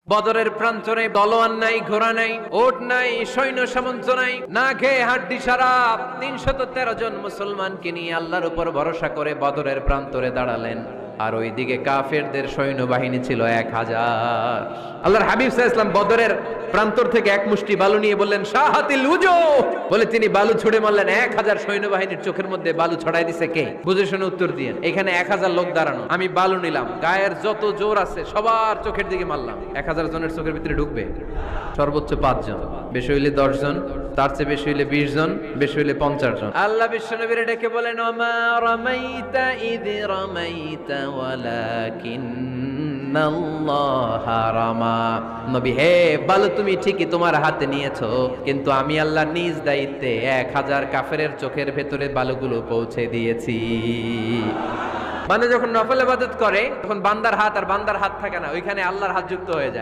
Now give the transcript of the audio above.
বদরের প্রান্তরে দলোয়ান নাই, ঘোড়া নাই, ওট নাই, সৈন্য সামন্ত নাই, না খেয়ে হাড্ডি সারা ৩১৩ জন মুসলমানকে নিয়ে আল্লাহর উপর ভরসা করে বদরের প্রান্তরে দাঁড়ালেন। আর ওইদিকে কাফেরদের সৈন্যবাহিনী ছিল ১০০০। আল্লাহর হাবিব সাল্লাল্লাহু আলাইহি ওয়াসাল্লাম বদরের প্রান্তর থেকে এক মুষ্টি বালু নিয়ে বললেন, শাহাতিল উজু, বলে তিনি বালু ছুড়ে মারলেন। ১০০০ সৈন্যবাহিনীর চোখের মধ্যে বালু ছড়াই দিছে কে? বুঝে শুনে উত্তর দিয়েন। এখানে ১০০০ লোক দাঁড়ানো, আমি বালু নিলাম, গায়ের যত জোর আছে সবার চোখের দিকে মারলাম। ১০০০ জনের চোখের ভিতরে ঢুকবে? সর্বোচ্চ ৫ জন, বেশি হইলে ১০ জন, তার চেয়ে বেশি হইলে ২০ জন, বেশি হইলে ৫০ জন। আল্লাহ বিশ্বনবীর ডেকে বলেন, ওমা রামাইতা ইয রামাইতা ওয়ালাকিন্নাল্লাহা রামা। নবী হে, বালু তুমি ঠিকই তোমার হাতে নিয়েছো, কিন্তু আমি আল্লাহ নিজ দায়িত্বে ১০০০ কাফেরের চোখের ভেতরে বালুগুলো পৌঁছে দিয়েছি। মানে যখন নফল ইবাদত করে তখন বান্দার হাত আর বান্দার হাত থাকে না, ওইখানে আল্লাহর হাত যুক্ত হয়ে যায়।